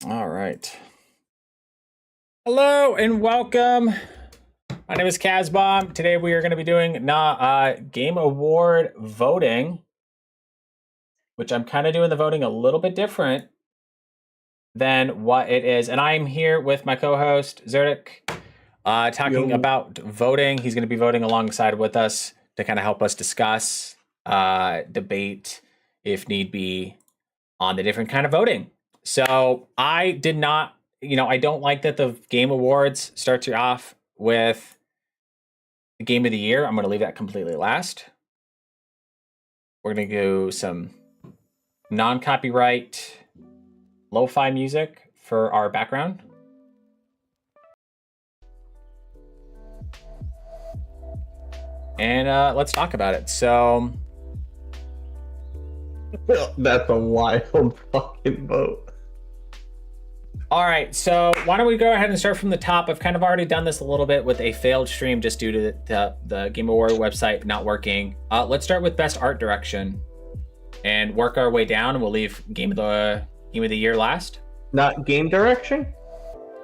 All right. Hello and welcome. My name is Kazbomb. Today we are going to be doing Game Award voting, which I'm kind of doing the voting a little bit different than what it is. And I'm here with my co-host, Zerdik, talking about voting. He's going to be voting alongside with us to kind of help us discuss, debate, if need be, on the different kind of voting. So I did not, I don't like that the Game Awards starts you off with the Game of the Year. I'm going to leave that completely last. We're going to go some non-copyright lo-fi music for our background. And let's talk about it. So that's a wild fucking vote. All right, so why don't we go ahead and start from the top? I've kind of already done this a little bit with a failed stream just due to the Game Award website not working. Let's start with Best Art Direction and work our way down, and we'll leave Game of the Year last. Not Game Direction?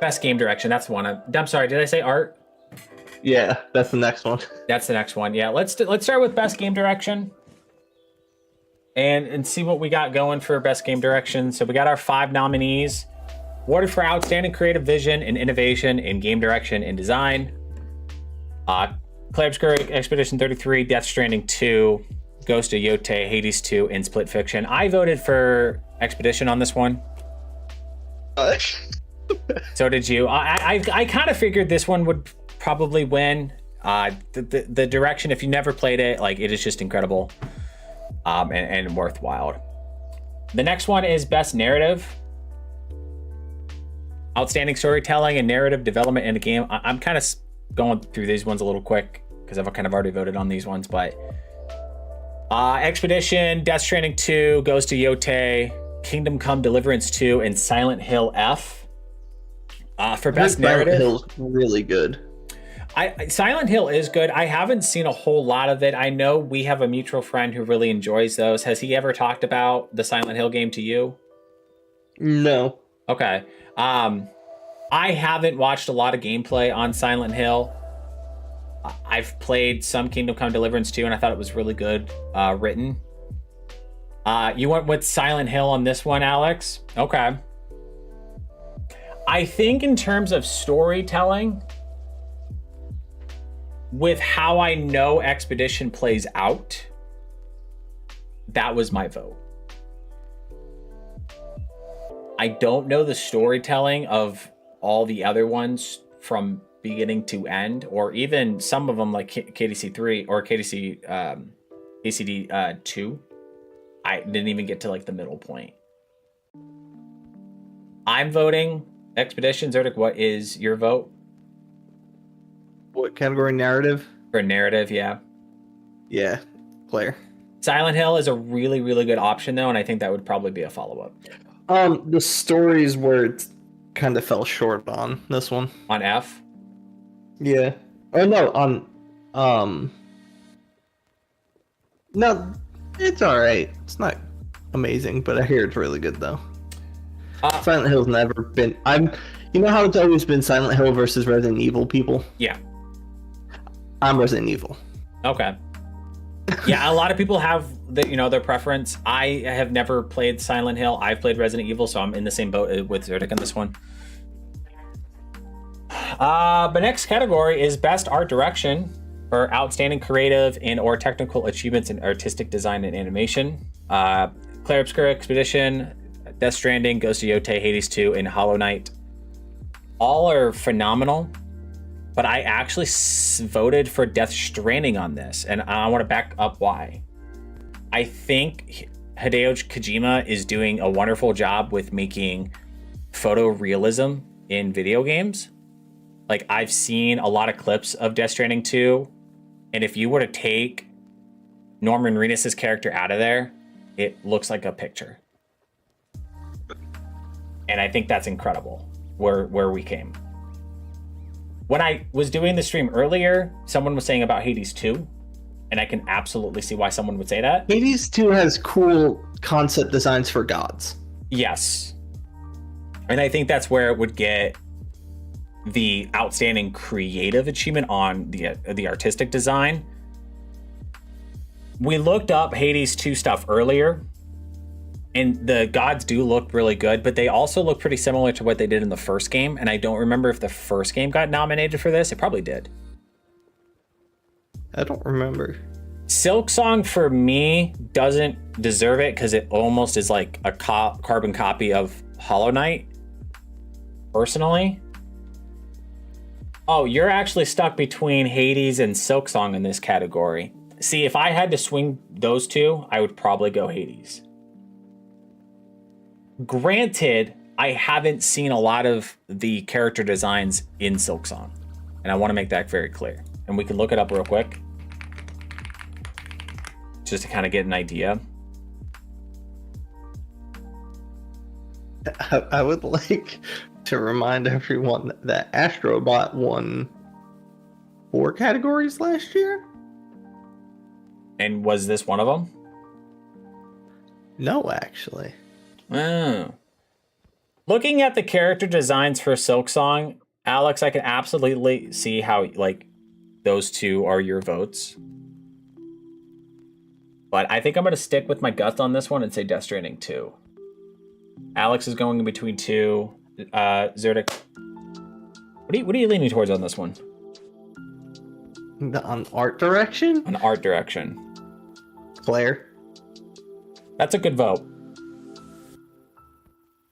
Best Game Direction, that's the one. I'm sorry, did I say art? Yeah, that's the next one. That's the next one. Yeah, let's start with Best Game Direction and see what we got going for Best Game Direction. So we got our 5 nominees. Awarded for Outstanding Creative Vision and Innovation in Game Direction and Design. Clair Obscur Expedition 33, Death Stranding 2, Ghost of Yotei, Hades 2, and Split Fiction. I voted for Expedition on this one. So did you. I kind of figured this one would probably win. The direction, if you never played it, like, it is just incredible and worthwhile. The next one is Best Narrative. Outstanding storytelling and narrative development in a game. I'm kind of going through these ones a little quick because I've kind of already voted on these ones, but Expedition, Death Stranding 2, Ghost of Yotei, Kingdom Come Deliverance 2, and Silent Hill F. For Best Narrative. Silent Hill's really good. Silent Hill is good. I haven't seen a whole lot of it. I know we have a mutual friend who really enjoys those. Has he ever talked about the Silent Hill game to you? No. Okay. I haven't watched a lot of gameplay on Silent Hill. I've played some Kingdom Come Deliverance 2, and I thought it was really good written. You went with Silent Hill on this one, Alex? Okay. I think in terms of storytelling, with how I know Expedition plays out, that was my vote. I don't know the storytelling of all the other ones from beginning to end, or even some of them like KDC 3 or KDC ACD 2. I didn't even get to like the middle point. I'm voting Expedition. Zerdik, what is your vote? What category? Narrative? For narrative, yeah. Yeah, Claire. Silent Hill is a really, really good option though, and I think that would probably be a follow-up. The stories where it kind of fell short on this one. On F? Yeah. Or no, on no, it's alright. It's not amazing, but I hear it's really good though. Silent Hill's never been you know how it's always been Silent Hill versus Resident Evil people? Yeah. I'm Resident Evil. Okay. Yeah, a lot of people have their preference. I have never played Silent Hill. I've played Resident Evil, so I'm in the same boat with Zerdik on this one. The next category is Best Art Direction for Outstanding Creative and or Technical Achievements in Artistic Design and Animation. Clair Obscur Expedition, Death Stranding, Ghost of Yotei, Hades 2, and Hollow Knight. All are phenomenal. But I actually voted for Death Stranding on this, and I want to back up why. I think Hideo Kojima is doing a wonderful job with making photorealism in video games. Like, I've seen a lot of clips of Death Stranding 2, and if you were to take Norman Reedus' character out of there, it looks like a picture. And I think that's incredible, where we came. When I was doing the stream earlier, someone was saying about Hades 2, and I can absolutely see why someone would say that. Hades 2 has cool concept designs for gods. Yes. And I think that's where it would get the outstanding creative achievement on the artistic design. We looked up Hades 2 stuff earlier, and the gods do look really good, but they also look pretty similar to what they did in the first game. And I don't remember if the first game got nominated for this. It probably did. I don't remember. Silksong for me doesn't deserve it because it almost is like a carbon copy of Hollow Knight, personally. Oh, you're actually stuck between Hades and Silksong in this category. See, if I had to swing those two, I would probably go Hades. Granted, I haven't seen a lot of the character designs in Silksong, and I want to make that very clear. And we can look it up real quick, just to kind of get an idea. I would like to remind everyone that Astrobot won 4 categories last year. And was this one of them? No, actually. Oh. Looking at the character designs for Silksong, Alex, I can absolutely see how like those two are your votes. But I think I'm going to stick with my guts on this one and say Death Stranding 2. Alex is going in between 2. Zerdik, what are you leaning towards on this one? On art direction? On art direction. Claire. That's a good vote.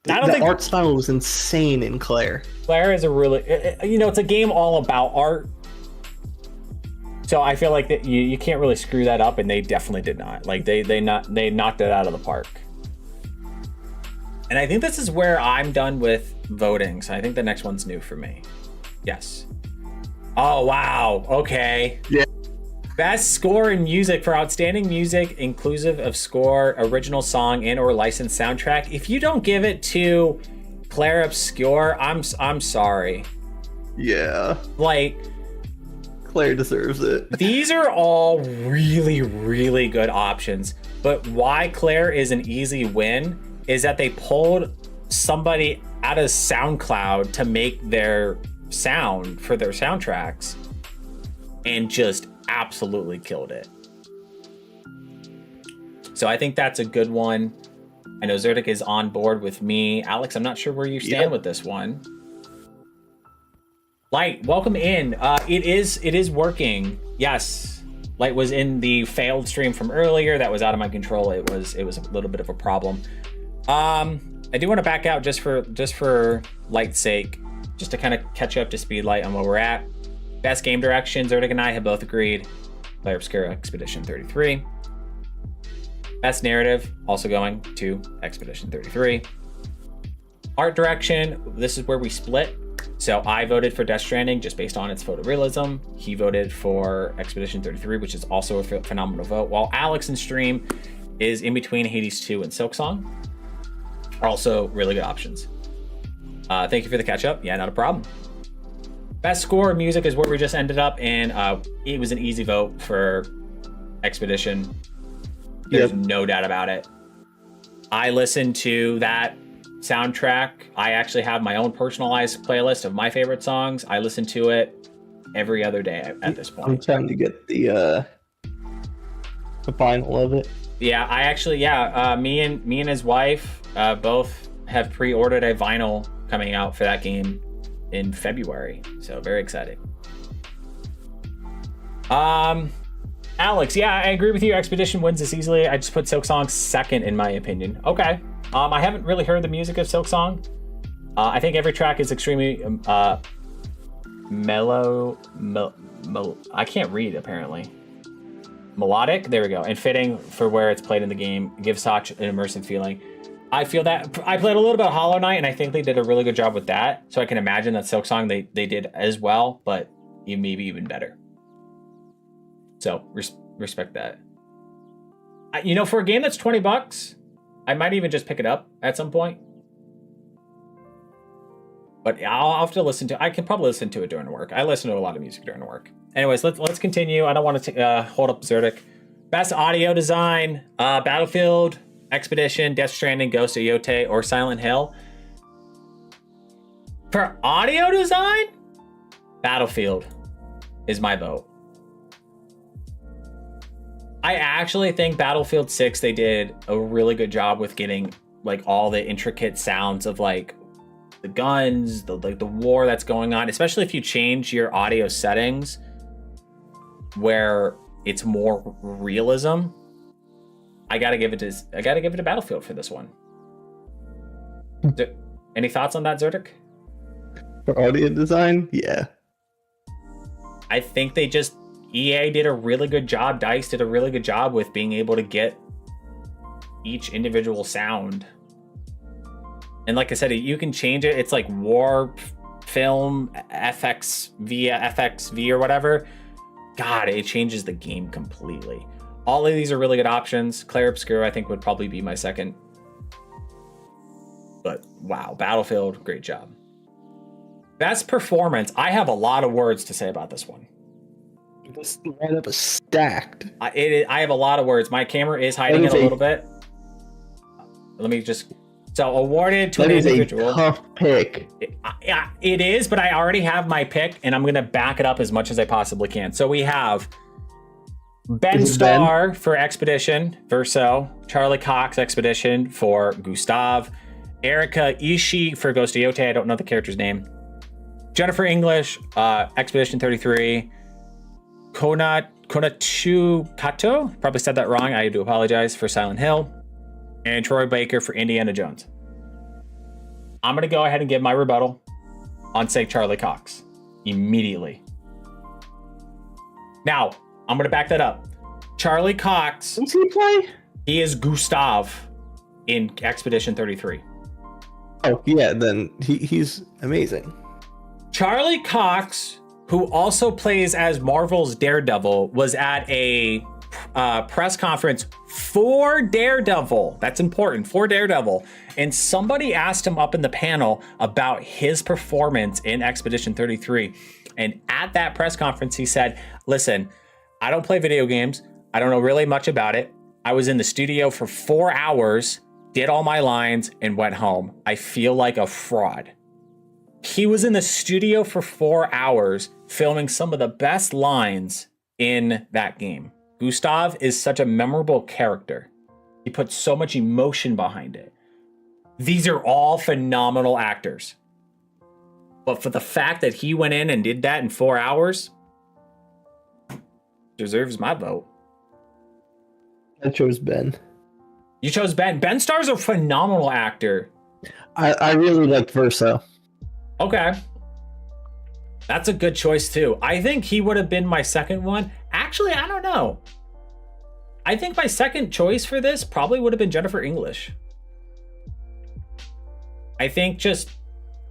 The art style was insane in Claire. Claire is a really, it's a game all about art. So I feel like that you can't really screw that up, and they definitely did not. Like they knocked it out of the park. And I think this is where I'm done with voting. So I think the next one's new for me. Yes. Oh wow. Okay. Yeah. Best score in music for outstanding music, inclusive of score, original song, and/or licensed soundtrack. If you don't give it to Claire Obscure, I'm sorry. Yeah. Like, Claire deserves it. These are all really, really good options. But why Claire is an easy win is that they pulled somebody out of SoundCloud to make their sound for their soundtracks and just absolutely killed it. So I think that's a good one. I know Zerdik is on board with me. Alex, I'm not sure where you stand with this one. Light, welcome in. It is working. Yes. Light was in the failed stream from earlier. That was out of my control. It was a little bit of a problem. I do want to back out just for Light's sake, just to kind of catch you up to speed, Light, on where we're at. Best game direction, Zerdik and I have both agreed. Claire Obscura, Expedition 33. Best narrative, also going to Expedition 33. Art direction, this is where we split. So I voted for Death Stranding just based on its photorealism. He voted for Expedition 33, which is also a phenomenal vote. While Alex in stream is in between Hades 2 and Silksong. Are also really good options. Thank you for the catch up. Yeah, not a problem. Best score music is where we just ended up, and it was an easy vote for Expedition. There's no doubt about it. I listened to that soundtrack. I actually have my own personalized playlist of my favorite songs. I listen to it every other day at this point. I'm trying to get the vinyl of it. Yeah, I actually, me and his wife both have pre-ordered a vinyl coming out for that game in February. So very exciting. Alex, yeah, I agree with you. Expedition wins this easily. I just put Silksong second in my opinion. Okay. I haven't really heard the music of Silksong. I think every track is extremely mellow. I can't read apparently. Melodic, there we go, and fitting for where it's played in the game. Gives such an immersive feeling. I feel that I played a little bit of Hollow Knight, and I think they did a really good job with that. So I can imagine that Silksong they did as well, but maybe even better. So respect that. For a game that's $20, I might even just pick it up at some point. But I'll have to listen to. I can probably listen to it during work. I listen to a lot of music during work. Anyways, let's continue. I don't want to hold up Zerdik. Best audio design: Battlefield, Expedition, Death Stranding, Ghost of Yotei, or Silent Hill. For audio design, Battlefield is my vote. I actually think Battlefield 6, they did a really good job with getting like all the intricate sounds of like the guns, the war that's going on, especially if you change your audio settings where it's more realism. I gotta give it to Battlefield for this one. Any thoughts on that, Zerdik? For audio design, yeah. I think EA did a really good job. DICE did a really good job with being able to get each individual sound. And like I said, you can change it. It's like war film, FXV or whatever. God, it changes the game completely. All of these are really good options. Clair Obscur, I think, would probably be my second. But wow, Battlefield, great job. Best performance. I have a lot of words to say about this one. This lineup is stacked. I have a lot of words. My camera is hiding it a little bit. Let me just... So, awarded to an individual. That is a tough pick. It is, but I already have my pick, and I'm going to back it up as much as I possibly can. So, we have Ben Starr for Expedition, Verso. Charlie Cox, Expedition, for Gustav. Erika Ishii for Ghost Yote. I don't know the character's name. Jennifer English, Expedition 33. Konatu Kato, probably said that wrong. I do apologize, for Silent Hill. And Troy Baker for Indiana Jones. I'm going to go ahead and give my rebuttal on, say, Charlie Cox immediately. Now, I'm going to back that up. Charlie Cox. What's he play? He is Gustav in Expedition 33. Oh, yeah, then he's amazing. Charlie Cox, who also plays as Marvel's Daredevil, was at a press conference for Daredevil. That's important, for Daredevil. And somebody asked him up in the panel about his performance in Expedition 33. And at that press conference, he said, listen, I don't play video games. I don't know really much about it. I was in the studio for 4 hours, did all my lines, and went home. I feel like a fraud. He was in the studio for 4 hours filming some of the best lines in that game. Gustav is such a memorable character. He puts so much emotion behind it. These are all phenomenal actors. But for the fact that he went in and did that in 4 hours, deserves my vote. I chose Ben. You chose Ben. Ben Starr's a phenomenal actor. I really liked Verso. Okay. That's a good choice too. I think he would have been my second one. Actually, I don't know. I think my second choice for this probably would have been Jennifer English. I think just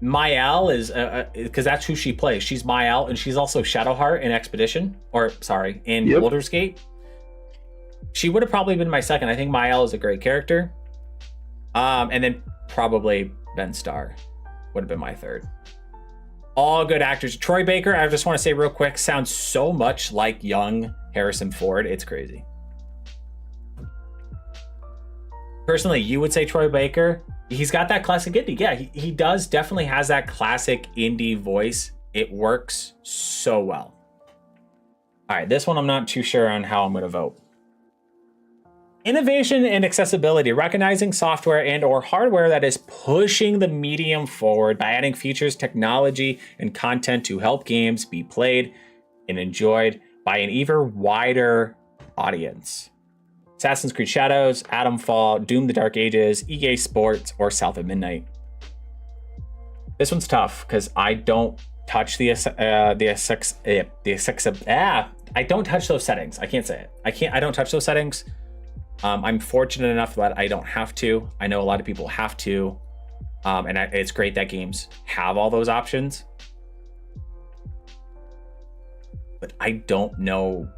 Mael is, because that's who she plays. She's Mael, and she's also Shadowheart in Expedition, in Baldur's Gate. She would have probably been my second. I think Mael is a great character. And then probably Ben Starr would have been my third. All good actors. Troy Baker, I just want to say real quick, sounds so much like young Harrison Ford. It's crazy. Personally, you would say Troy Baker. He's got that classic indie. Yeah, he does definitely has that classic indie voice. It works so well. All right, this one I'm not too sure on how I'm going to vote. Innovation and accessibility, recognizing software and or hardware that is pushing the medium forward by adding features, technology, and content to help games be played and enjoyed by an even wider audience. Assassin's Creed Shadows, Atomfall, Doom the Dark Ages, EA Sports, or South of Midnight. This one's tough because I don't touch I don't touch those settings. I can't say it. I don't touch those settings. I'm fortunate enough that I don't have to. I know a lot of people have to. And it's great that games have all those options. But I don't know,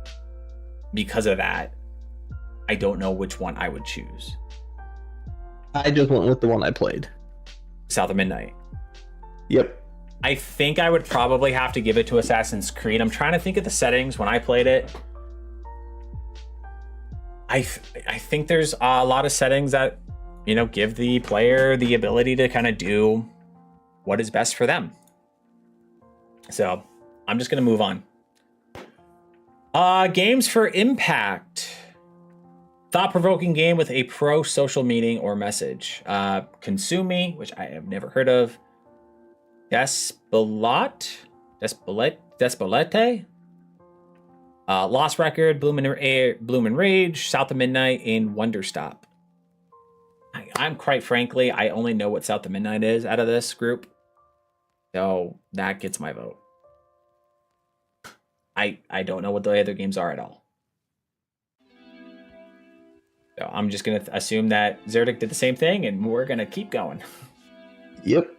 because of that, I don't know which one I would choose. I just went with the one I played. South of Midnight. Yep. I think I would probably have to give it to Assassin's Creed. I'm trying to think of the settings when I played it. I think there's a lot of settings that, give the player the ability to kind of do what is best for them. So I'm just going to move on. Games for impact. Thought-provoking game with a pro-social meaning or message. Consume Me, which I have never heard of. Despelette. Lost Record, Bloom and Rage, South of Midnight, and Wonderstop. I'm quite frankly, I only know what South of Midnight is out of this group. So that gets my vote. I don't know what the other games are at all. So I'm just going to assume that Zerdic did the same thing, and we're going to keep going. Yep.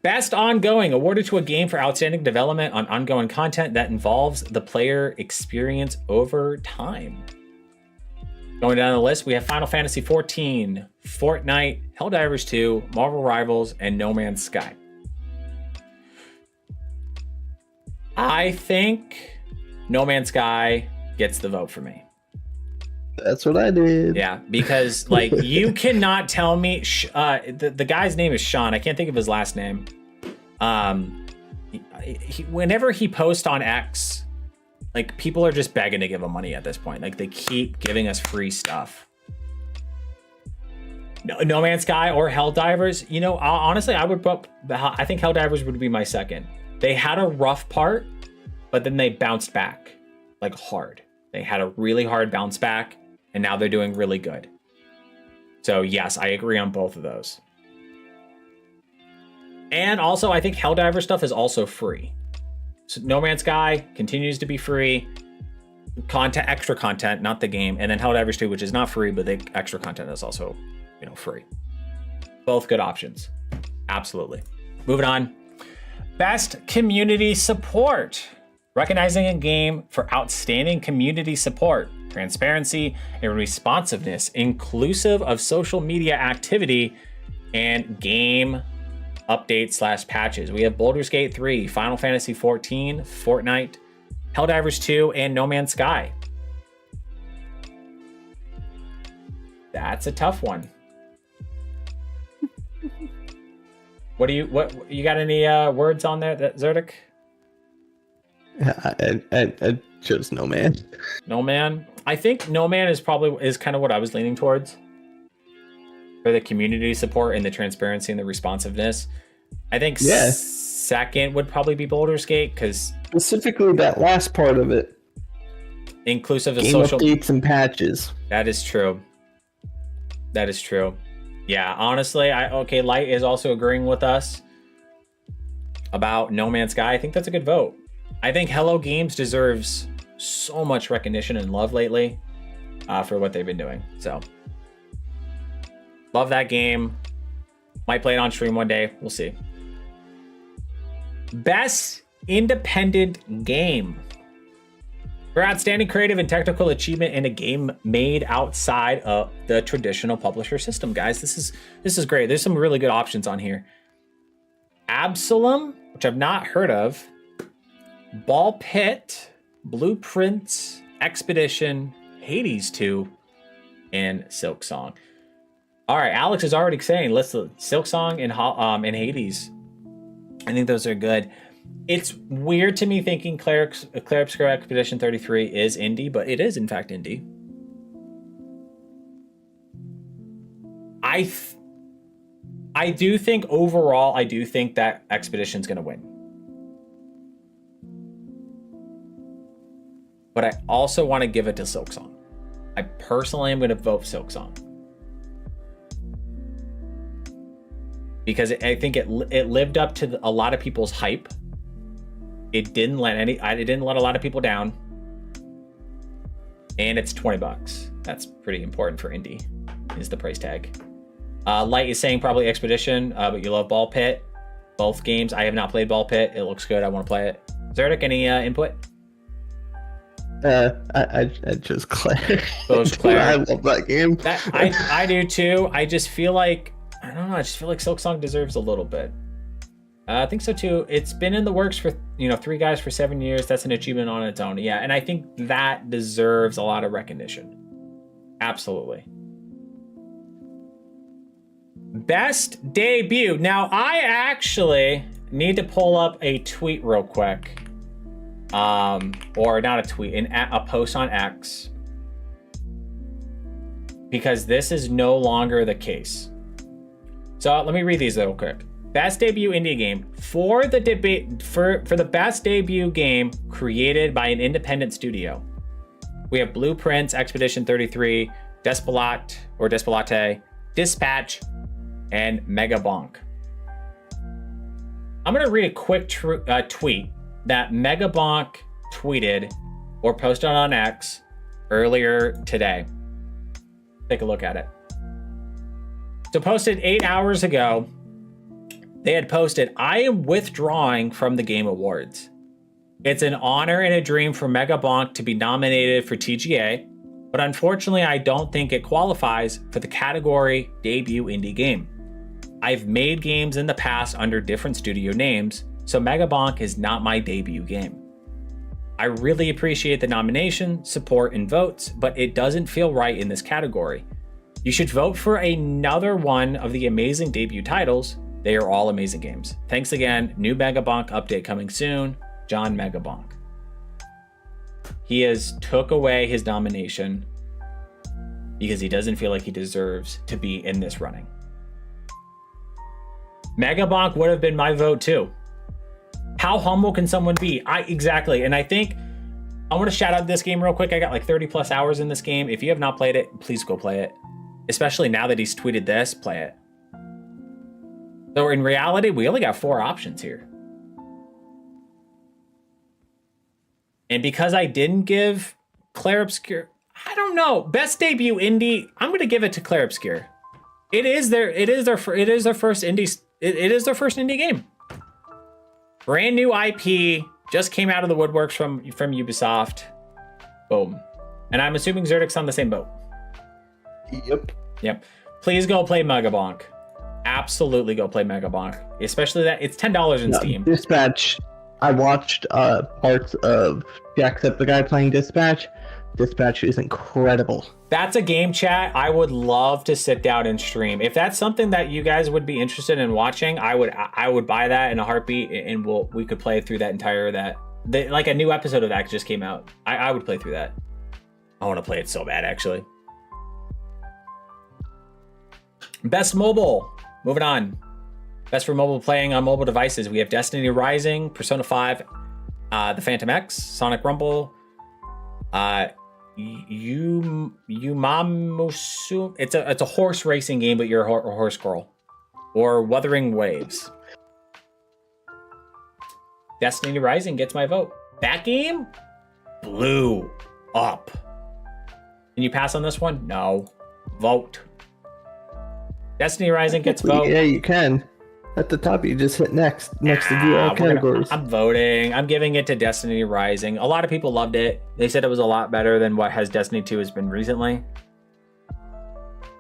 Best ongoing, awarded to a game for outstanding development on ongoing content that involves the player experience over time. Going down the list, we have Final Fantasy XIV, Fortnite, Helldivers 2, Marvel Rivals, and No Man's Sky. I think No Man's Sky gets the vote for me. That's what I did. Yeah, because like you cannot tell me the guy's name is Sean. I can't think of his last name. Whenever he posts on X, like people are just begging to give him money at this point. Like they keep giving us free stuff. No Man's Sky or Helldivers. You know, honestly, I think Helldivers would be my second. They had a rough part, but then they bounced back like hard. They had a really hard bounce back, and now they're doing really good. So yes, I agree on both of those. And also, I think Helldivers stuff is also free. So No Man's Sky continues to be free. Content, extra content, not the game. And then Helldivers 2, which is not free, but the extra content is also, free. Both good options. Absolutely. Moving on. Best community support. Recognizing a game for outstanding community support, transparency, and responsiveness, inclusive of social media activity and game updates / patches. We have Baldur's Gate 3, Final Fantasy XIV, Fortnite, Helldivers 2, and No Man's Sky. That's a tough one. What you got any words on there, Zerdic? I chose No Man. No Man. I think No Man is kind of what I was leaning towards for the community support and the transparency and the responsiveness. I think second would probably be Baldur's Gate because specifically that last part of it, inclusive of game social updates and patches. That is true. Yeah, honestly, Light is also agreeing with us about No Man's Sky. I think that's a good vote. I think Hello Games deserves so much recognition and love lately for what they've been doing. So, love that game. Might play it on stream one day. We'll see. Best independent game. For outstanding creative and technical achievement in a game made outside of the traditional publisher system, guys. This is great. There's some really good options on here. Absalom, which I've not heard of. Ball Pit, Blueprints, Expedition, Hades 2, and Silksong. All right, Alex is already saying, listen, Silksong and Hades. I think those are good. It's weird to me thinking Clair Obscur Expedition 33 is indie, but it is in fact indie. I do think overall, I do think that Expedition's going to win. But I also want to give it to Silksong. I personally am going to vote Silksong. Because I think it lived up to a lot of people's hype. It didn't let a lot of people down. And it's $20. That's pretty important for indie, is the price tag. Light is saying probably Expedition, but you love Ball Pit. Both games. I have not played Ball Pit. It looks good. I want to play it. Zerdic, any input? I chose Clair. Chose Clair. I love that game. I do too. I just feel like Silksong deserves a little bit. I think so too. It's been in the works for 3 guys for 7 years. That's an achievement on its own. Yeah, and I think that deserves a lot of recognition. Absolutely. Best debut. Now, I actually need to pull up a tweet real quick. Or not a tweet, a post on X. Because this is no longer the case. So let me read these real quick. Best debut indie game. For the debate for the best debut game created by an independent studio, we have Blueprints, Expedition 33, Despelate, Dispatch, and Megabonk. I'm gonna read a quick tweet that Megabonk tweeted or posted on X earlier today. Take a look at it. So posted 8 hours ago, they had posted, "I am withdrawing from the Game Awards. It's an honor and a dream for Megabonk to be nominated for TGA, but unfortunately I don't think it qualifies for the category debut indie game. I've made games in the past under different studio names, so Megabonk is not my debut game. I really appreciate the nomination, support, and votes, but it doesn't feel right in this category. You should vote for another one of the amazing debut titles. They are all amazing games. Thanks again. New Megabonk update coming soon. John Megabonk." He has took away his nomination because he doesn't feel like he deserves to be in this running. Megabonk would have been my vote too. How humble can someone be? Exactly. And I think I want to shout out this game real quick. I got like 30 plus hours in this game. If you have not played it, please go play it. Especially now that he's tweeted this, play it. So in reality, we only got 4 options here. And because I didn't give Clair Obscur, I don't know. Best debut indie, I'm going to give it to Clair Obscur. It is their first indie game. Brand new IP, just came out of the woodworks from Ubisoft. Boom. And I'm assuming Zerdik's on the same boat. Yep. Please go play Megabonk. Absolutely go play Megabonk. Especially that it's $10 in Steam. Dispatch. I watched parts of Jacksepticeye playing Dispatch. Dispatch is incredible. That's a game, chat, I would love to sit down and stream. If that's something that you guys would be interested in watching, I would buy that in a heartbeat, and we could play through that entire like a new episode of that just came out. I would play through that. I want to play it so bad, actually. Best mobile. Moving on. Best for mobile playing on mobile devices. We have Destiny Rising, Persona 5, The Phantom X, Sonic Rumble, Yumamusu. It's a horse racing game, but you're a horse girl. Or Wuthering Waves. Destiny Rising gets my vote. That game blew up. Can you pass on this one? No. Vote. Destiny Rising gets vote. Yeah, you can. At the top, you just hit next to do all categories. I'm voting. I'm giving it to Destiny Rising. A lot of people loved it. They said it was a lot better than what Destiny 2 has been recently.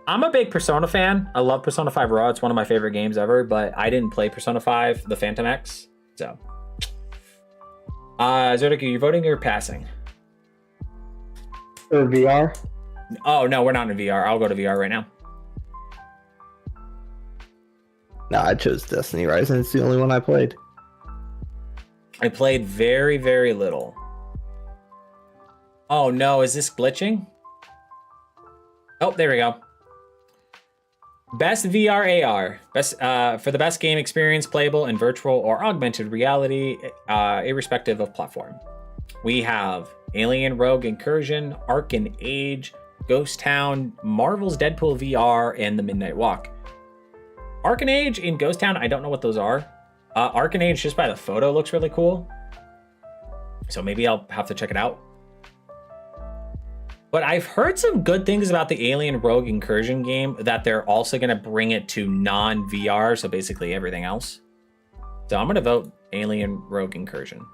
I'm a big Persona fan. I love Persona 5 Raw. It's one of my favorite games ever, but I didn't play Persona 5, The Phantom X. So, Zerdik, are you voting or passing? Or VR? Oh, no, we're not in VR. I'll go to VR right now. No, I chose Destiny Rising. It's the only one I played. I played very, very little. Oh no, is this glitching? Oh, there we go. Best VR AR. Best for the best game experience, playable in virtual or augmented reality, irrespective of platform. We have Alien Rogue Incursion, Arcane Age, Ghost Town, Marvel's Deadpool VR, and The Midnight Walk. Arcane Age and Ghost Town, I don't know what those are. Arcane Age, just by the photo, looks really cool. So maybe I'll have to check it out. But I've heard some good things about the Alien Rogue Incursion game, that they're also going to bring it to non-VR, so basically everything else. So I'm going to vote Alien Rogue Incursion.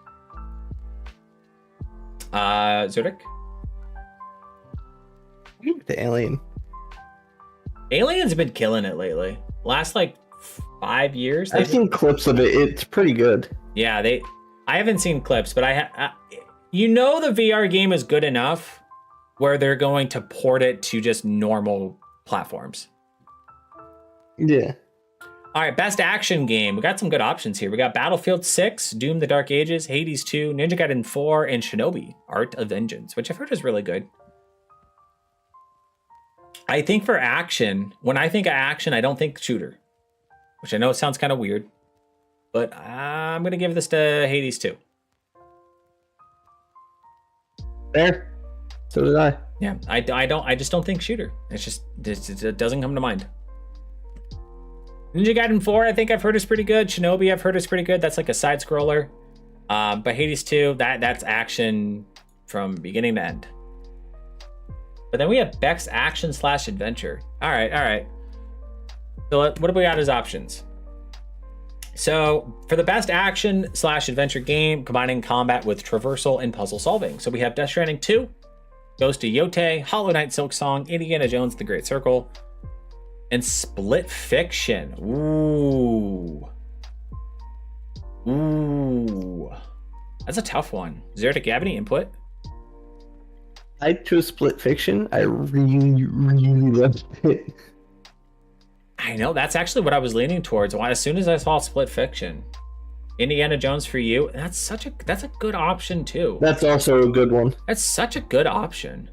Zerdik? The Alien. Alien's been killing it lately. Last like 5 years. I've seen clips of it. It's pretty good. Yeah, I haven't seen clips, but the VR game is good enough where they're going to port it to just normal platforms. Yeah. All right, best action game. We got some good options here. We got Battlefield 6, Doom: The Dark Ages, Hades 2, Ninja Gaiden 4, and Shinobi: Art of Vengeance, which I've heard is really good. I think for action, when I think of action, I don't think shooter, which I know sounds kind of weird, but I'm going to give this to Hades 2. Fair. So did I. Yeah, I just don't think shooter. It doesn't come to mind. Ninja Gaiden 4, I think I've heard is pretty good. Shinobi, I've heard is pretty good. That's like a side scroller. But Hades 2, that's action from beginning to end. But then we have Beck's action / adventure. All right. So what do we got as options? So for the best action / adventure game, combining combat with traversal and puzzle solving. So we have Death Stranding 2, Ghost of Yotei, Hollow Knight Silksong, Indiana Jones: The Great Circle, and Split Fiction. Ooh. That's a tough one. Zertic, you have any input? I chose Split Fiction. I really loved it. I know, that's actually what I was leaning towards. As soon as I saw Split Fiction, Indiana Jones for you, that's a good option too. That's also a good one. That's such a good option.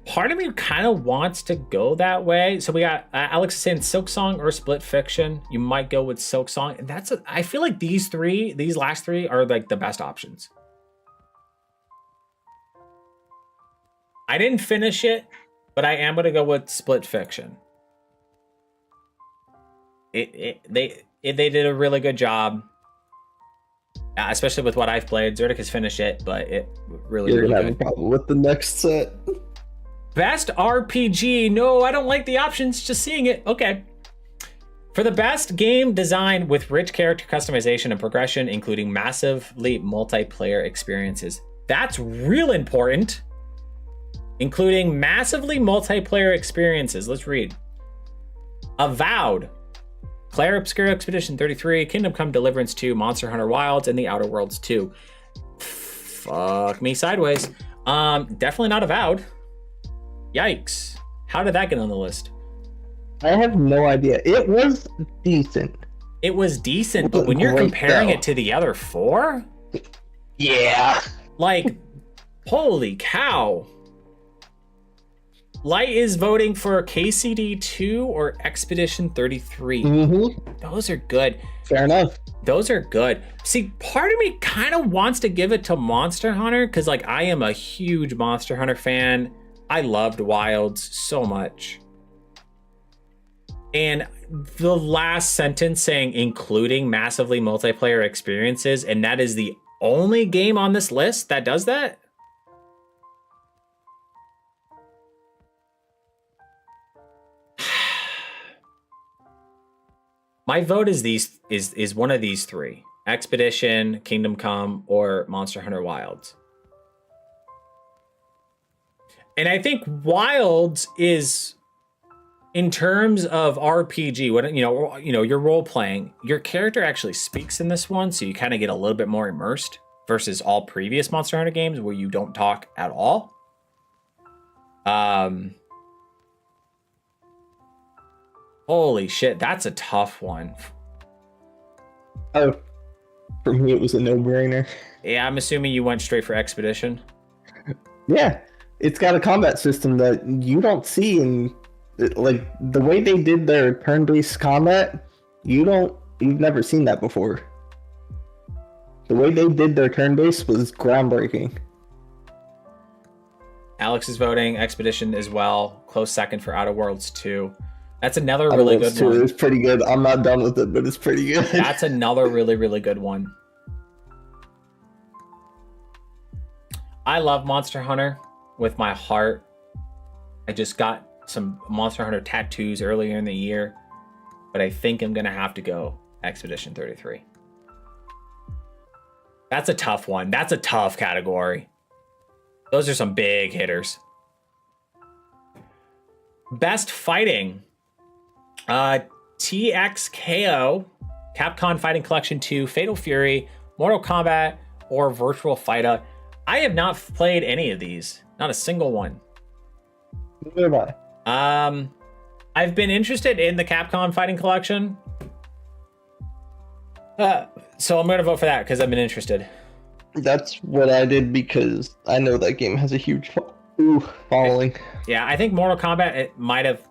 Part of me kind of wants to go that way. So we got Alex is saying Silksong or Split Fiction. You might go with Silksong. And I feel like these last three are like the best options. I didn't finish it, but I am going to go with Split Fiction. They did a really good job, especially with what I've played. Zertic has finished it, but it really, You're really gonna have a problem with the next set. Best RPG. No, I don't like the options. Just seeing it. Okay. For the best game design with rich character customization and progression, including massively multiplayer experiences. That's real important. Including massively multiplayer experiences. Let's read. Avowed, Clair Obscura Expedition 33, Kingdom Come Deliverance 2, Monster Hunter Wilds, and The Outer Worlds 2. Fuck me sideways. Definitely not Avowed. Yikes. How did that get on the list? I have no idea. It was decent. It was decent, but when you're comparing it to the other four? Yeah. Like, holy cow. Light is voting for KCD 2 or Expedition 33. Mm-hmm. Those are good. Fair enough. Those are good. See, part of me kind of wants to give it to Monster Hunter because, like, I am a huge Monster Hunter fan. I loved Wilds so much. And the last sentence saying including massively multiplayer experiences, and that is the only game on this list that does that? My vote is one of these three: Expedition, Kingdom Come, or Monster Hunter Wilds. And I think Wilds is, in terms of RPG, what you're role playing, your character actually speaks in this one, so you kind of get a little bit more immersed versus all previous Monster Hunter games where you don't talk at all. Holy shit, that's a tough one. Oh, for me it was a no-brainer. Yeah, I'm assuming you went straight for Expedition. Yeah, it's got a combat system that you don't see in, like, the way they did their turn-based combat. You've never seen that before. The way they did their turn-based was groundbreaking. Alex is voting Expedition as well. Close second for Outer Worlds 2. That's another really good one. It's pretty good. I'm not done with it, but it's pretty good. That's another really, really good one. I love Monster Hunter with my heart. I just got some Monster Hunter tattoos earlier in the year, but I think I'm going to have to go Expedition 33. That's a tough one. That's a tough category. Those are some big hitters. Best fighting. TXKO, Capcom Fighting Collection 2, Fatal Fury, Mortal Kombat, or Virtual Fighter. I have not played any of these. Not a single one. Nearby. I've been interested in the Capcom Fighting Collection. So I'm gonna vote for that because I've been interested. That's what I did because I know that game has a huge following. Yeah, I think Mortal Kombat, it might have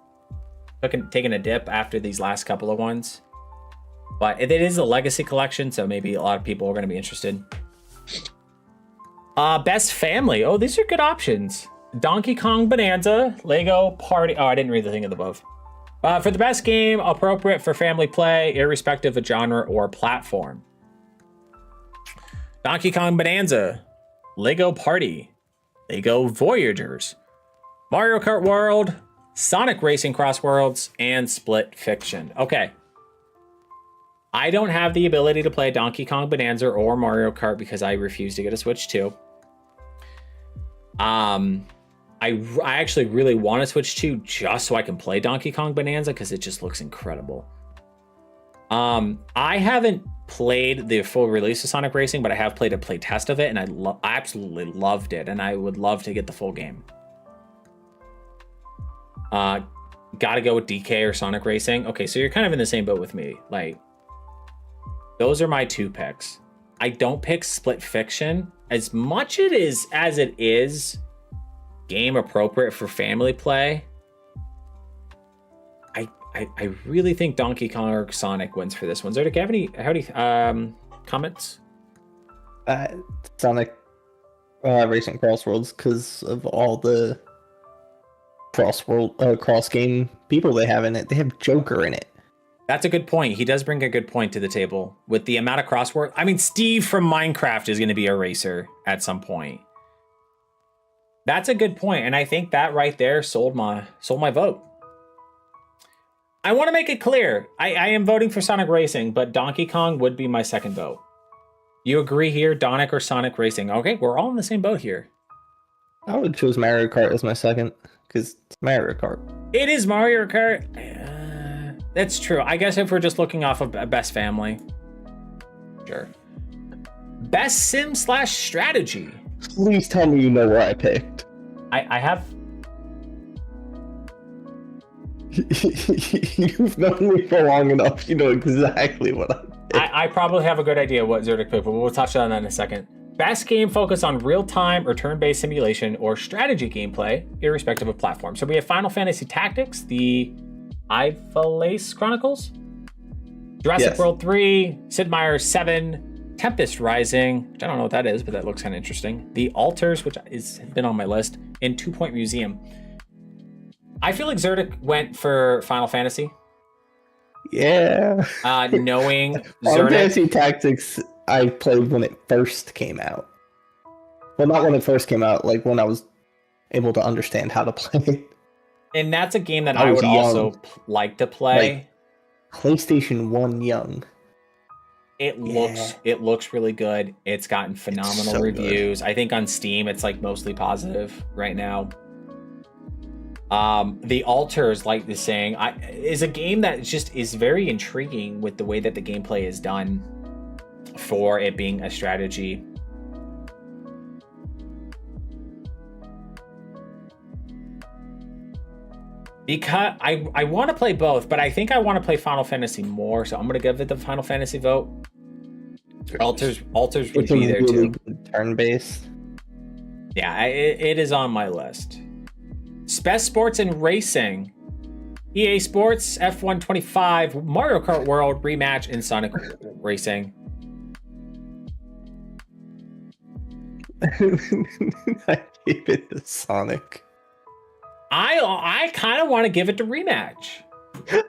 taken a dip after these last couple of ones. But it is a legacy collection, so maybe a lot of people are going to be interested. Best family. Oh, these are good options. Donkey Kong Bonanza, Lego Party. Oh, I didn't read the thing above. For the best game, appropriate for family play, irrespective of genre or platform. Donkey Kong Bonanza, Lego Party, Lego Voyagers, Mario Kart World, Sonic Racing Cross Worlds, and Split Fiction. Okay. I don't have the ability to play Donkey Kong Bonanza or Mario Kart because I refuse to get a Switch 2. I actually really want to Switch 2 just so I can play Donkey Kong Bonanza because it just looks incredible. I haven't played the full release of Sonic Racing, but I have played a play test of it, and I absolutely loved it, and I would love to get the full game. Gotta go with DK or Sonic Racing. Okay, so you're kind of in the same boat with me. Like, those are my two picks. I don't pick Split Fiction as much as it is game appropriate for family play. I really think Donkey Kong or Sonic wins for this one. Zerdic, have any comments? Sonic Racing Cross Worlds because of all the cross game people they have in it. They have Joker in it. That's a good point. He does bring a good point to the table with the amount of crossword. I mean, Steve from Minecraft is going to be a racer at some point. That's a good point, and I think that right there sold my vote. I want to make it clear. I am voting for Sonic Racing, but Donkey Kong would be my second vote. You agree here, Donic or Sonic Racing? Okay, we're all in the same boat here. I would choose Mario Kart as my second because it's Mario Kart. It is Mario Kart. That's true. I guess if we're just looking off of best family. Sure. Best sim / strategy. Please tell me you know what I picked. I have. You've known me for long enough. You know exactly what I picked. I probably have a good idea what Zerdic picked, but we'll touch on that in a second. Best game focused on real-time or turn-based simulation or strategy gameplay, irrespective of platform. So we have Final Fantasy Tactics, the Ivalice Chronicles, Jurassic World 3, Sid Meier's 7, Tempest Rising, which I don't know what that is, but that looks kind of interesting. The Altars, which has been on my list, and 2 Point Museum. I feel like Zerdic went for Final Fantasy. Yeah. Knowing Final Zerdic. Fantasy Tactics, I played when it first came out. Well, not when it first came out, like when I was able to understand how to play it. And that's a game that I would also like to play. Like, PlayStation 1 young. It looks really good. It's gotten phenomenal reviews. Good. I think on Steam it's like mostly positive right now. The Altars, like the saying, is a game that just is very intriguing with the way that the gameplay is done for it being a strategy. Because I want to play both, but I think I want to play Final Fantasy more, so I'm going to give it the Final Fantasy vote. Altars would be there too. Turn-based. Yeah, it is on my list. Best Sports and Racing. EA Sports, F1 25, Mario Kart World, Rematch, and Sonic Racing. I gave it to Sonic. I kind of want to give it to Rematch.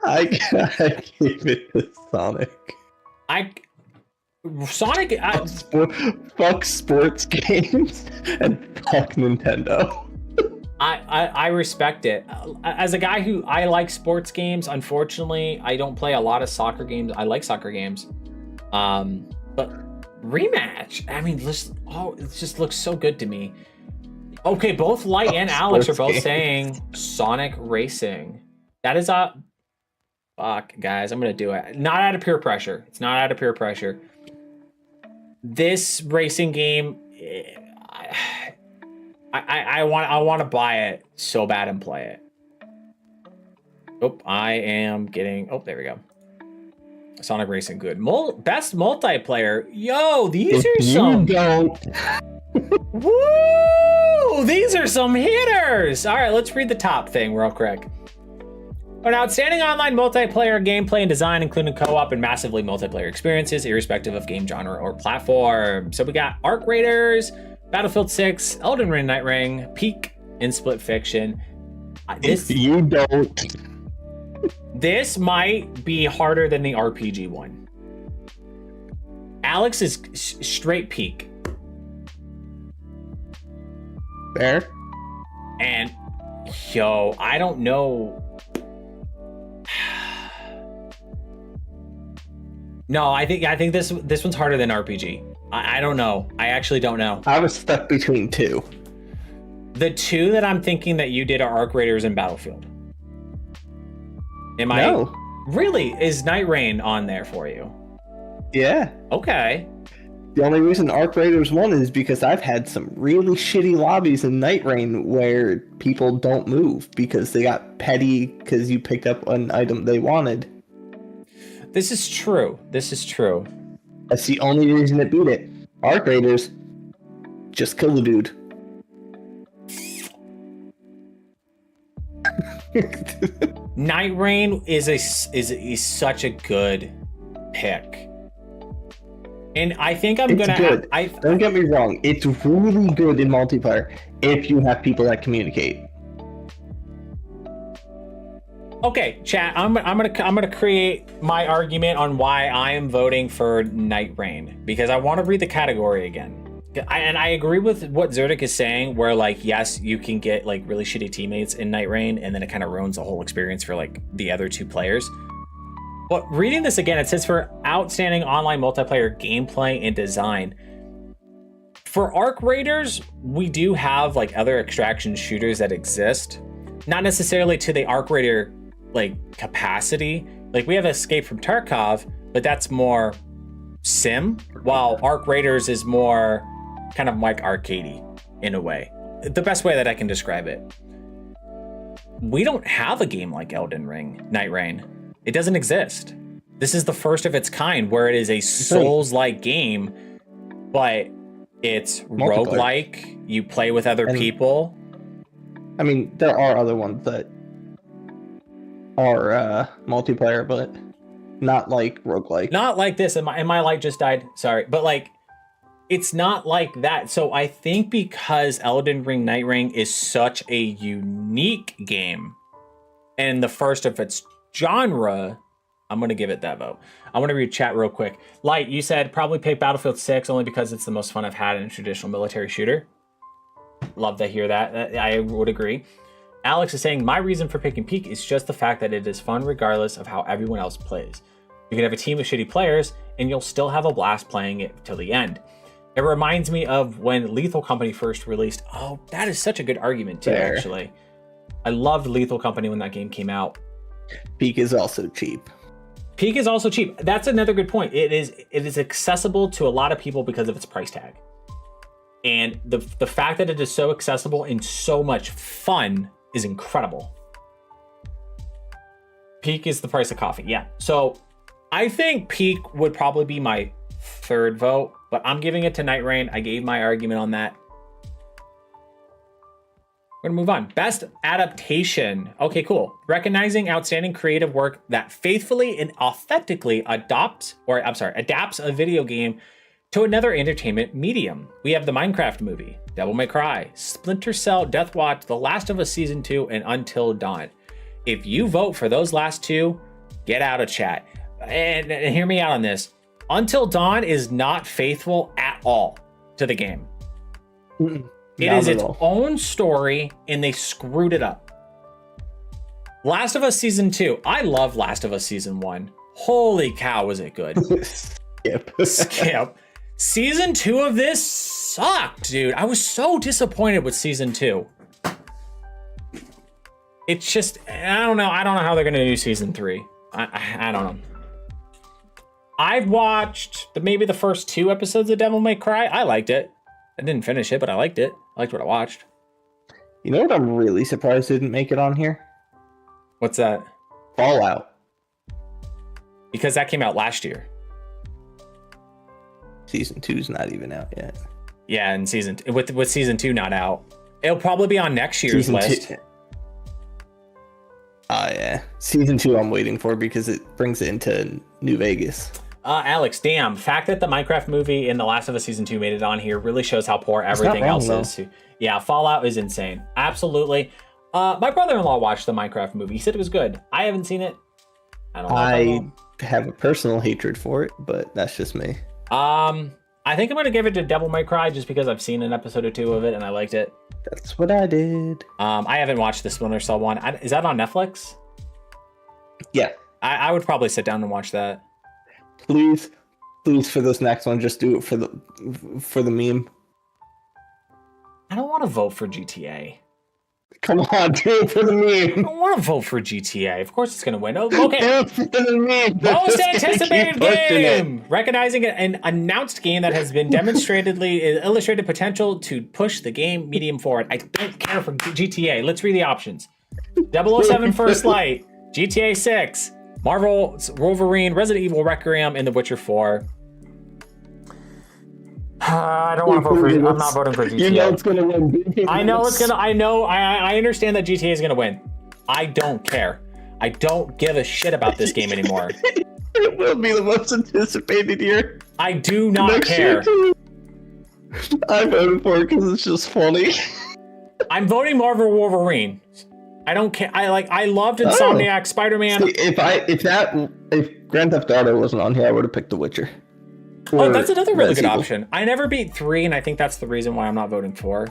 I gave it to Sonic. Fuck sports games and fuck Nintendo. I respect it. As a guy who I like sports games, unfortunately, I don't play a lot of soccer games. I like soccer games, but Rematch. I mean, it just looks so good to me. Okay, both Light and Alex are both saying Sonic Racing. That is fuck, guys. I'm gonna do it. Not out of peer pressure. It's not out of peer pressure. This racing game, I want to buy it so bad and play it. Oh, I am getting. Oh, there we go. Sonic Racing, good. Best multiplayer. Yo, these are some. Woo! These are some hitters. All right, let's read the top thing real quick. An outstanding online multiplayer gameplay and design, including co-op and massively multiplayer experiences, irrespective of game genre or platform. So we got Arc Raiders, Battlefield 6, Elden Ring, Night Ring, Peak, and Split Fiction. You don't. This might be harder than the RPG one. Alex is straight Peak. Fair. And yo, I don't know. No, I think this one's harder than RPG. I don't know. I actually don't know. I was stuck between two. The two that I'm thinking that you did are Arc Raiders and Battlefield. No. Really? Is Night Rain on there for you? Yeah. Okay. The only reason Arc Raiders won is because I've had some really shitty lobbies in Night Rain where people don't move because they got petty because you picked up an item they wanted. This is true. That's the only reason it beat it. Arc Raiders, just kill the dude. Night Rain is such a good pick. And I think I'm it's gonna. Good. Don't get me wrong. It's really good in multiplayer if you have people that communicate. Okay, chat. I'm gonna create my argument on why I am voting for Night Rain because I want to read the category again. And I agree with what Zerdik is saying, where like yes, you can get like really shitty teammates in Night Rain, and then it kind of ruins the whole experience for like the other two players. But reading this again, it says for outstanding online multiplayer gameplay and design. For Arc Raiders, we do have like other extraction shooters that exist, not necessarily to the Arc Raider like capacity. Like we have Escape from Tarkov, but that's more sim, while Arc Raiders is more kind of like arcadey in a way. The best way that I can describe it. We don't have a game like Elden Ring, Night Rain. It doesn't exist. This is the first of its kind where it is a Souls-like game, but it's roguelike. You play with other people. I mean, there are other ones that are multiplayer, but not like roguelike. Not like this. And my light just died. Sorry. But like, it's not like that. So I think because Elden Ring Night Ring is such a unique game and the first of its genre, I'm going to give it that vote. I want to read chat real quick. Light, you said probably pick Battlefield 6 only because it's the most fun I've had in a traditional military shooter. Love to hear that. I would agree. Alex is saying, my reason for picking Peak is just the fact that it is fun regardless of how everyone else plays. You can have a team of shitty players and you'll still have a blast playing it till the end. It reminds me of when Lethal Company first released. Oh, that is such a good argument too, actually. I loved Lethal Company when that game came out. Peak is also cheap. Peak is also cheap. That's another good point. It is accessible to a lot of people because of its price tag. And the fact that it is so accessible and so much fun is incredible. Peak is the price of coffee. Yeah. So I think Peak would probably be my third vote, but I'm giving it to Night Rain. I gave my argument on that. We're gonna move on. Best adaptation. Okay, cool. Recognizing outstanding creative work that faithfully and authentically adapts a video game to another entertainment medium. We have the Minecraft movie, Devil May Cry, Splinter Cell, Death Watch, The Last of Us Season 2, and Until Dawn. If you vote for those last two, get out of chat. And hear me out on this. Until Dawn is not faithful at all to the game. It is its own story, and they screwed it up. Last of Us Season 2. I love Last of Us Season 1. Holy cow, was it good. Skip. Season 2 of this sucked, dude. I was so disappointed with Season 2. It's just, I don't know how they're going to do Season 3. I don't know. I've watched maybe the first 2 episodes of Devil May Cry. I liked it. I didn't finish it, but I liked it. I liked what I watched. You know what I'm really surprised didn't make it on here? What's that? Fallout. Because that came out last year. Season 2's not even out yet. Yeah, and with season 2 not out, it'll probably be on next year's list. Yeah. Season 2 I'm waiting for because it brings it into New Vegas. Alex, damn. Fact that the Minecraft movie in The Last of Us Season 2 made it on here really shows how poor everything else is. Yeah, Fallout is insane. Absolutely. My brother-in-law watched the Minecraft movie. He said it was good. I haven't seen it. I don't know. I have a personal hatred for it, but that's just me. I think I'm going to give it to Devil May Cry just because I've seen an episode or 2 of it and I liked it. That's what I did. I haven't watched the Splinter Cell one. Is that on Netflix? Yeah. I would probably sit down and watch that. Please for this next one, just do it for the meme. I don't want to vote for GTA. Come on, do it for the I meme. don't want to vote for GTA. Of course it's going to win. Oh, okay. Do it for the meme. Most Just anticipated keep pushing game! Recognizing an announced game that has been demonstratedly illustrated potential to push the game medium forward. I don't care for GTA. Let's read the options. 007 First Light, GTA 6, Marvel's Wolverine, Resident Evil Requiem, and The Witcher 4. I don't want to vote for. I'm not voting for GTA. You know it's gonna win. I know it's gonna. I know. I understand that GTA is gonna win. I don't care. I don't give a shit about this game anymore. It will be the most anticipated year. I do not Next care. year, too. I voted for it because it's just funny. I'm voting Marvel Wolverine. I don't care. I loved Insomniac Spider-Man. See, if Grand Theft Auto wasn't on here, I would have picked The Witcher. Oh, that's another really good Evil. option. I never beat 3, and I think that's the reason why I'm not voting 4.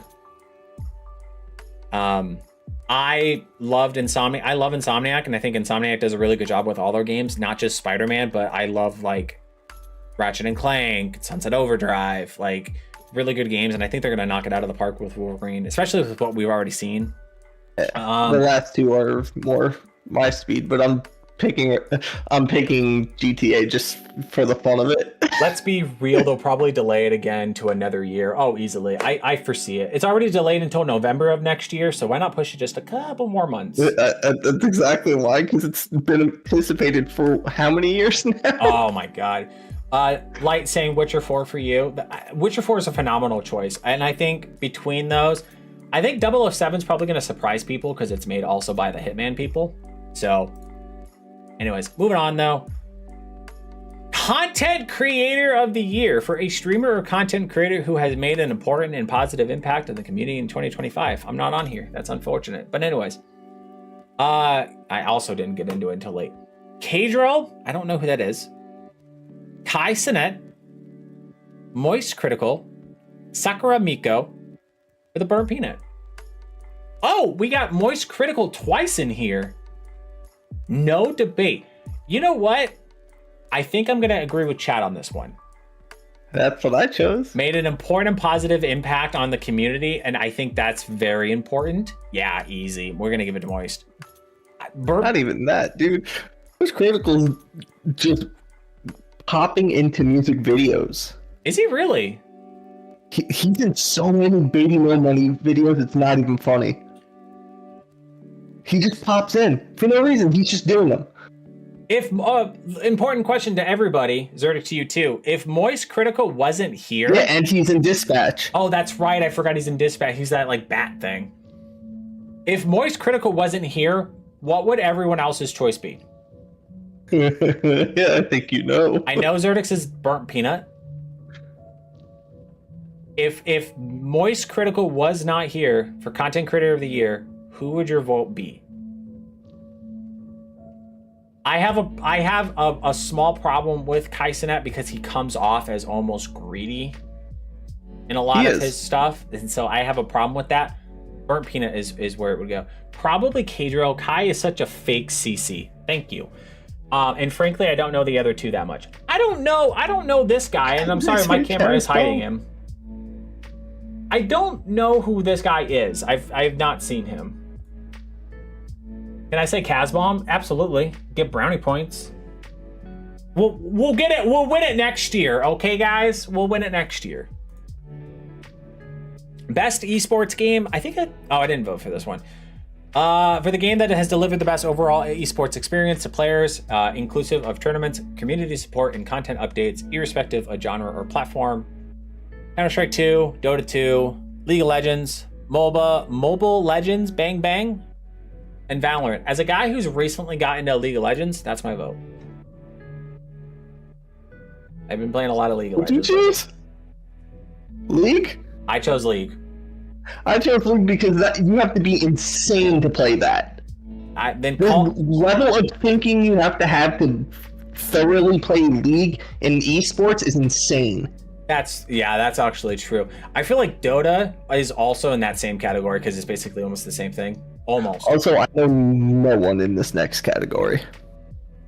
I loved Insomniac. I love Insomniac, and I think Insomniac does a really good job with all their games, not just Spider-Man, but I love like Ratchet and Clank, Sunset Overdrive, like really good games, and I think they're gonna knock it out of the park with Wolverine, especially with what we've already seen. The last two are more my speed, but I'm picking GTA just for the fun of it. Let's be real, they'll probably delay it again to another year. Oh, easily. I foresee it. It's already delayed until November of next year, so why not push it just a couple more months? That's exactly why, because it's been anticipated for how many years now? Oh my god. Light saying Witcher 4 for you. Witcher 4 is a phenomenal choice, and I think between those, I think 007 is probably going to surprise people because it's made also by the Hitman people. So, anyways, moving on though. Content Creator of the Year for a streamer or content creator who has made an important and positive impact on the community in 2025. I'm not on here. That's unfortunate. But anyways, I also didn't get into it until late. Kadril, I don't know who that is. Kai Sinet, Moist Critical, Sakura Miko, or the Burnt Peanut. Oh, we got Moist Critical twice in here. No debate. You know what? I think I'm going to agree with Chad on this one. That's what I chose. Made an important positive impact on the community, and I think that's very important. Yeah, easy. We're going to give it to Moist. Not even that, dude. Moist Critical just popping into music videos. Is he really? He's in so many Baby No Money videos, it's not even funny. He just pops in for no reason. He's just doing them. If important question to everybody, Zerdic to you too. If Moist Critical wasn't here, yeah, and he's in Dispatch. Oh, that's right. I forgot he's in Dispatch. He's that like bat thing. If Moist Critical wasn't here, what would everyone else's choice be? Yeah, I think you know. I know Zerdix is Burnt Peanut. If Moist Critical was not here for Content Creator of the Year, who would your vote be? I have a small problem with Kaisenet because he comes off as almost greedy in a lot of his stuff, and so I have a problem with that. Burnt Peanut is where it would go. Probably Kadril. Kai is such a fake CC. Thank you. And frankly, I don't know the other two that much. I don't know this guy, and I'm sorry, my camera is hiding him. I don't know who this guy is. I've not seen him. Can I say Casbomb? Absolutely. Get brownie points. We'll get it. We'll win it next year. Okay, guys? We'll win it next year. Best esports game. I didn't vote for this one. For the game that has delivered the best overall esports experience to players, inclusive of tournaments, community support, and content updates, irrespective of genre or platform. Counter-Strike 2, Dota 2, League of Legends, MOBA, Mobile Legends, Bang Bang, and Valorant. As a guy who's recently got into League of Legends, that's my vote. I've been playing a lot of League of What did Legends. you choose? League? I chose League. I chose League because you have to be insane to play that. Then The call, level of thinking you have to thoroughly play League in esports is insane. that's actually true. I feel like Dota is also in that same category because it's basically almost the same thing. Almost. Also, I know no one in this next category.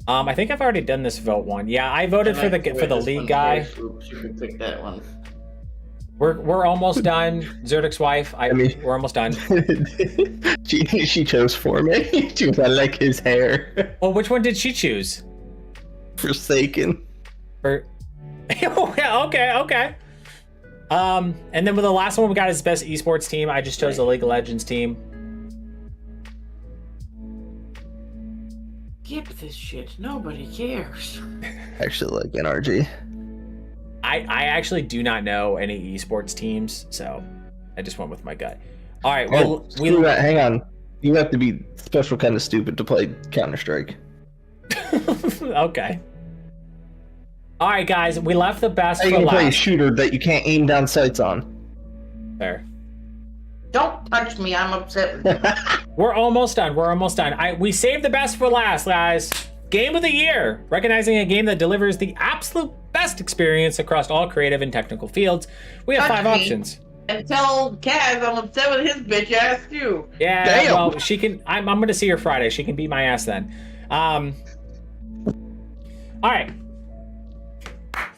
I think I've already done this vote one. Yeah, I voted for the League guy. You can pick that one. We're almost done. Zerdic's wife. We're almost done. she chose for me. She was, I like his hair. Well, which one did she choose? Forsaken. Okay. And then with the last one we got is best esports team. I just chose the League of Legends team. Skip this shit. Nobody cares. Actually, like NRG. I actually do not know any esports teams, so I just went with my gut. All right, Screw that. Hang on. You have to be special kind of stupid to play Counter-Strike. Okay. All right, guys, we left the best How for you can play a last. shooter that you can't aim down sights on? Fair. Don't touch me. I'm upset with you. We're almost done. We saved the best for last, guys. Game of the year, recognizing a game that delivers the absolute best experience across all creative and technical fields. We have Touch 5 me. options. And tell Kaz I'm upset with his bitch ass too. Yeah, Damn. well, she can. I'm going to see her Friday. She can beat my ass then. All right.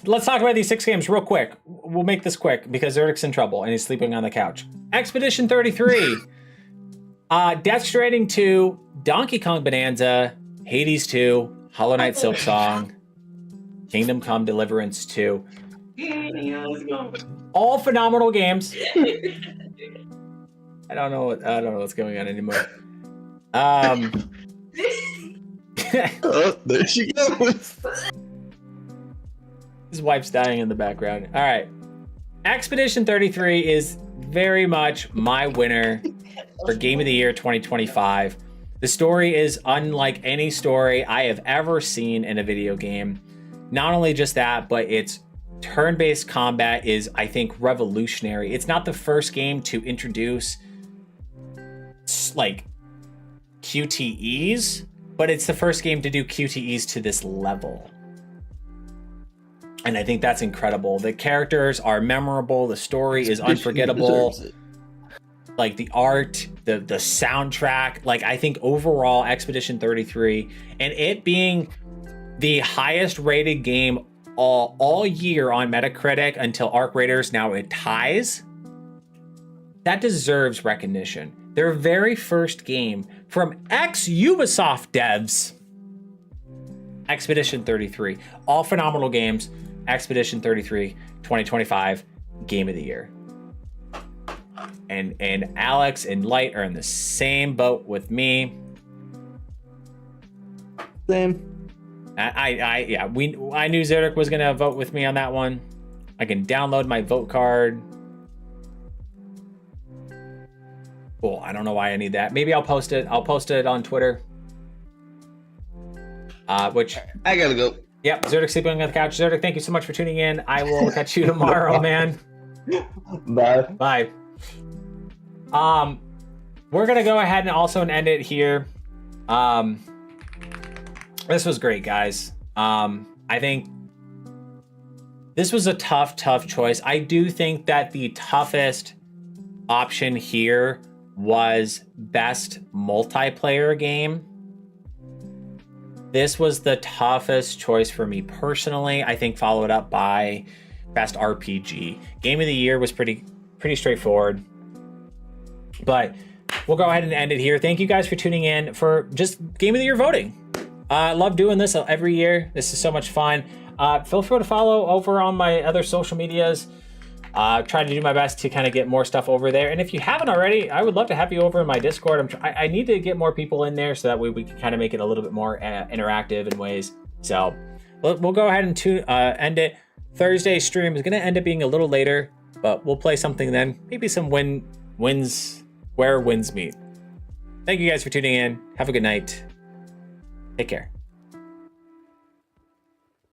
Let's talk about these 6 games real quick. We'll make this quick because Zerdic's in trouble and he's sleeping on the couch. Expedition 33, Death Stranding 2, Donkey Kong Bonanza, Hades 2, Hollow Knight Silksong, Kingdom Come Deliverance 2. Let's go. All phenomenal games. I don't know what's going on anymore. Oh, there she goes. His wife's dying in the background. All right. Expedition 33 is very much my winner for Game of the Year 2025. The story is unlike any story I have ever seen in a video game. Not only just that, but its turn-based combat is, I think, revolutionary. It's not the first game to introduce like QTEs, but it's the first game to do QTEs to this level. And I think that's incredible. The characters are memorable. The story is unforgettable. Like the art, the soundtrack. Like I think overall Expedition 33 and it being the highest rated game all year on Metacritic until Arc Raiders, now it ties. That deserves recognition. Their very first game from ex-Ubisoft devs. Expedition 33. All phenomenal games. Expedition 33 2025 Game of the Year. And Alex and Light are in the same boat with me. Same. I knew Zerdic was gonna vote with me on that one. I can download my vote card. Cool. I don't know why I need that. Maybe I'll post it. I'll post it on Twitter. Which I gotta go. Yep, Zerdic sleeping on the couch. Zerdic, thank you so much for tuning in. I will catch you tomorrow, man. Bye. Bye. We're gonna go ahead and also end it here. This was great, guys. I think this was a tough choice. I do think that the toughest option here was best multiplayer game. This was the toughest choice for me personally. I think followed up by best RPG. Game of the Year was pretty straightforward. But we'll go ahead and end it here. Thank you guys for tuning in for just Game of the Year voting. I love doing this every year. This is so much fun. Feel free to follow over on my other social medias. Try to do my best to kind of get more stuff over there. And if you haven't already, I would love to have you over in my Discord. I need to get more people in there so that way we can kind of make it a little bit more interactive in ways. So we'll go ahead and end it. Thursday stream is going to end up being a little later, but we'll play something then. Maybe some wins where wins meet. Thank you guys for tuning in. Have a good night. Take care.